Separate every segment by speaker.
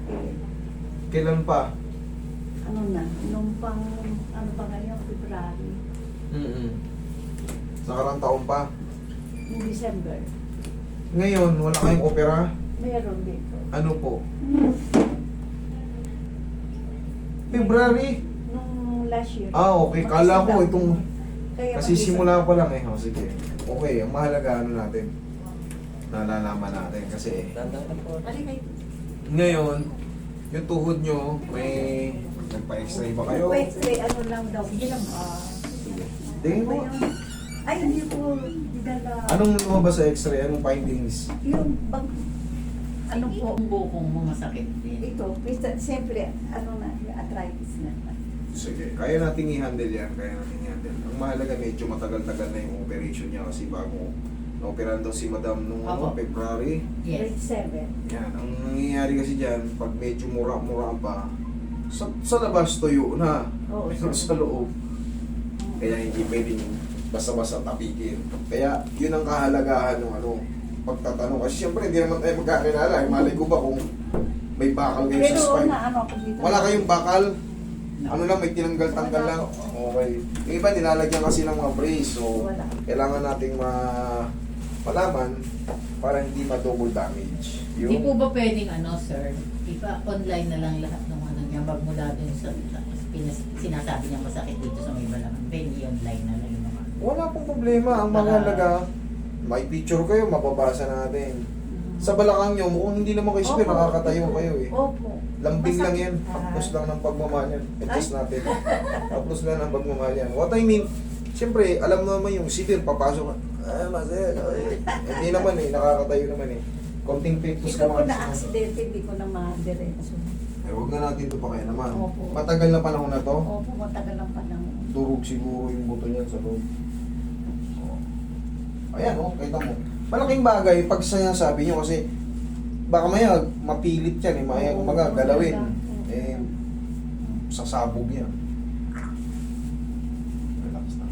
Speaker 1: Eh,
Speaker 2: Kailan pa?
Speaker 1: ano na, nung pang, ano pa ngayon, February,
Speaker 2: Sa karang taon pa.
Speaker 1: yung December,
Speaker 2: Ngayon, wala kayong opera?
Speaker 1: meron dito.
Speaker 2: Ano po? February?
Speaker 1: Nung last year.
Speaker 2: Ah, okay. Kala ko
Speaker 1: Mag-isa
Speaker 2: itong...
Speaker 1: lang. Kaya
Speaker 2: Kasi
Speaker 1: mag-isa
Speaker 2: simula
Speaker 1: lang.
Speaker 2: pa lang eh. O, sige. Okay, ang mahalaga ano natin. Nalalaman natin kasi...
Speaker 1: Halika,
Speaker 2: Ngayon, yung tuhod nyo, may... Nagpa-x-ray ba kayo?
Speaker 1: X-ray, ano lang daw. Sige lang.
Speaker 2: Tingin mo.
Speaker 1: Ay, hindi ko dala.
Speaker 2: Anong lumabas sa x-ray? Anong findings?
Speaker 1: Yung bang, ano po,
Speaker 3: Ang bukong mo masakit din.
Speaker 1: ito, siyempre, ano na, yung arthritis na.
Speaker 2: Sige, kaya nating i-handle yan. Kaya nating i-handle. Ang mahalaga, medyo matagal-tagal na yung operation niya kasi bago na-operan daw si Madam nung
Speaker 3: Opo.
Speaker 2: February.
Speaker 3: Yes.
Speaker 1: Grade 7.
Speaker 2: Yan, ang nangyayari kasi dyan, pag medyo mura-mura pa, sa labas tuyo na.
Speaker 1: Oo,
Speaker 2: Pero sa loob. Kaya hindi pwedeng basta-basta tapikin. Kaya yun ang kahalagahan ng ano, pagtatanong. Kasi siyempre hindi naman tayo magkakilala. Malay ko ba kung may bakal kayo
Speaker 1: Pero
Speaker 2: sa spine?
Speaker 1: na ano ako dito.
Speaker 2: Wala kayong bakal? Ano lang, may tinanggal-tanggal lang? Okay. Yung iba nilalagyan kasi ng mga brace. So,
Speaker 1: Wala.
Speaker 2: kailangan nating malaman para hindi ma-double damage.
Speaker 3: Hindi po ba pwedeng ano, sir? Ipa online na lang lahat ng ano niya magmula dun sa sinasabi niya masakit dito sa may balaman. Pwede online na lang yung mga.
Speaker 2: Wala pong problema. Ang mahalaga, may picture kayo, mababasa natin. Sa balakang nyo, mukhang hindi naman kayo spear,
Speaker 1: Opo.
Speaker 2: nakakatayo kayo eh.
Speaker 1: Opo.
Speaker 2: Lambing lang yan.
Speaker 1: Masakit.
Speaker 2: Tapos lang ng pagmamahal yan. Adjust natin. Tapos lang ng pagmamahal yan. What I mean, siyempre, alam mo naman yung severe, papasok ka. Ah, masaya. Hindi naman eh, nakakatayo naman eh. Konting pictus
Speaker 1: Ito
Speaker 2: ka
Speaker 1: po
Speaker 2: mga.
Speaker 1: na-accident, hindi ko na ma-diretso.
Speaker 2: Eh, huwag na natin ito pa kaya naman.
Speaker 1: Opo.
Speaker 2: Matagal na panahon na to.
Speaker 1: Opo, matagal lang pa ng...
Speaker 2: Durog siguro yung buto niyan sa loob. Oh. Ayan, oh, kita mo. Malaking bagay pag sinasabi nyo kasi baka maya mapilit yan eh, maya
Speaker 1: Oo,
Speaker 2: kumaga galawin.
Speaker 1: oo.
Speaker 2: Eh, sasabog yan. Relax na.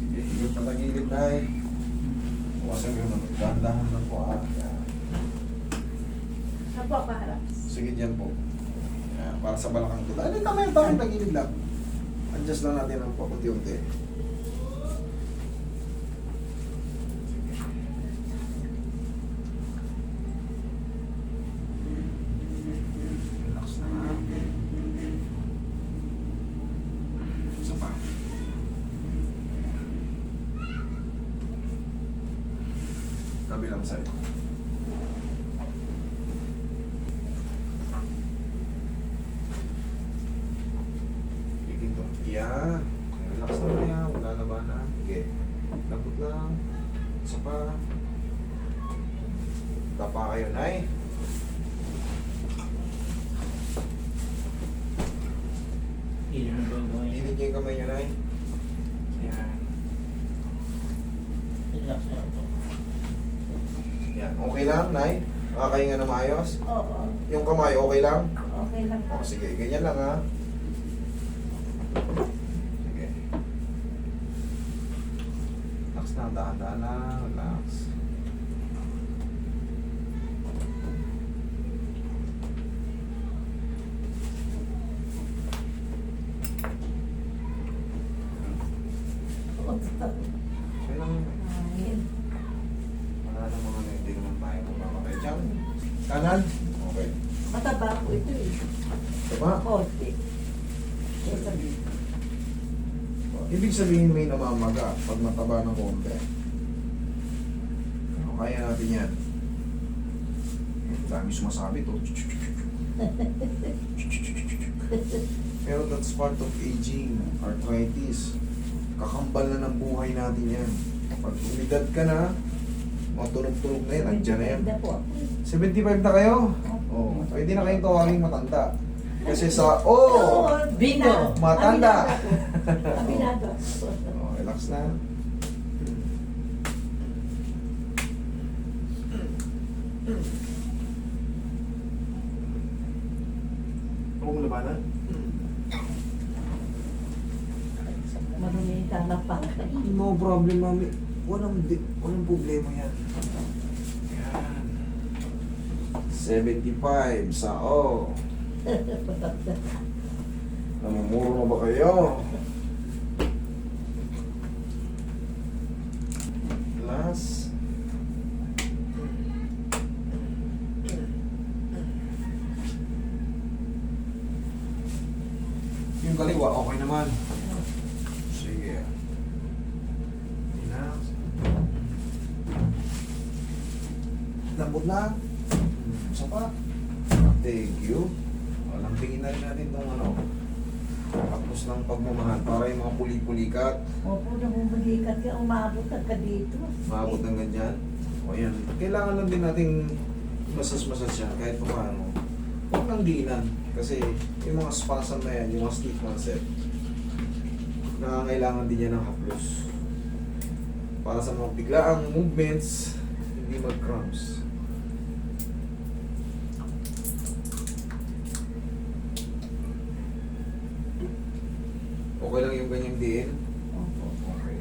Speaker 2: Sige, higit na tagilid na eh. Huwasan ko naman. Dahan-dahan lang po ah. Yan.
Speaker 1: Apo, kaharap.
Speaker 2: Sige dyan po. Yan, para sa balakang ko. Dahil kamay bakit tagilid lang. Adjust lang natin ang pakunti-unti. Relax na nga. Isa pa. Kabilang side. Dito. Yan. Relax na yan. Wala na ba na? Okay. Labot lang. Isa pa. Tapa kayo, Nay. Init niyo yung kamay niyo, Nay. Yan. Yan. Okay lang, Nay? Nakakahinga na maayos?
Speaker 1: Oo,
Speaker 2: Yung kamay, okay lang?
Speaker 1: okay lang po.
Speaker 2: O, sige. Ganyan lang, ha? Sige. Relax na. Dahan-dahan lang. Relax. Okay lang yun.
Speaker 1: Ayun.
Speaker 2: Wala na mga hindi naman tayo mamakay dyan. Kanan? Okay.
Speaker 1: Mataba po ito eh.
Speaker 2: Diba?
Speaker 1: Konti. Kaya sabi,
Speaker 2: Ibig sabihin may namamaga pag mataba ng konti. Ano, kaya natin yan. Dami sumasabi to. Pero that's part of aging, arthritis. Kakambal na ng buhay natin yan. Pag umidad ka na, matunog-tunog na yan, andyan na yan.
Speaker 1: Ganda po ako.
Speaker 2: 75 na kayo? Oo. Pwede na kayong tawaging matanda. Kasi sa, oh!
Speaker 3: Bingo!
Speaker 2: Matanda!
Speaker 1: Aminado.
Speaker 2: Oh, relax na. Huwag mo labanan.
Speaker 1: Marumi ka na pa.
Speaker 2: No problem, mami. walang problema yan. Yan. 75 sa O. Namumuro na ba kayo? Last. Yung kaliwa, okay naman. Sige. Relax. Lambot na. Isa pa. Thank you. Lambingin na rin natin itong ano. Tapos ng pagmamahal para yung mga puli-pulikat.
Speaker 1: Opo, namumulikat ka, umabot ka dito.
Speaker 2: Maabot ng ganyan. O yan. Kailangan lang din nating masas-masas yan kahit pa paano. Huwag lang diinan. Kasi yung mga spasm na yan, yung mga stiff muscle, nangangailangan din yan ng haplos. Para sa mga biglaang movements, hindi mag-cramps. Okay lang yung ganyang diin?
Speaker 1: Opo.
Speaker 2: Okay.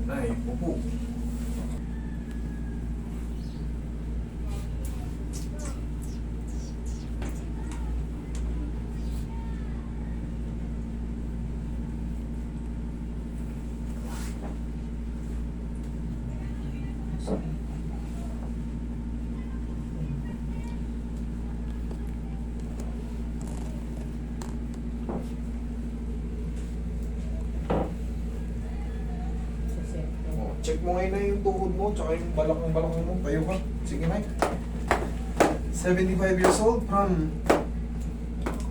Speaker 2: Ay, upo.
Speaker 3: Sa center.
Speaker 2: Oh, check mo ngayon na yung tuhod mo, tsaka yung balakang mo. Tayo ka. Sige na. 75 years old from...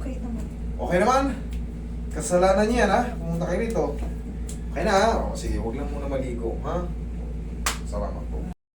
Speaker 1: Okay naman.
Speaker 2: Okay naman? Kasalanan niya yan, ha? Pumunta kayo rito. Okay na, ha? O, sige, huwag lang muna maligo, ha? Salamat po.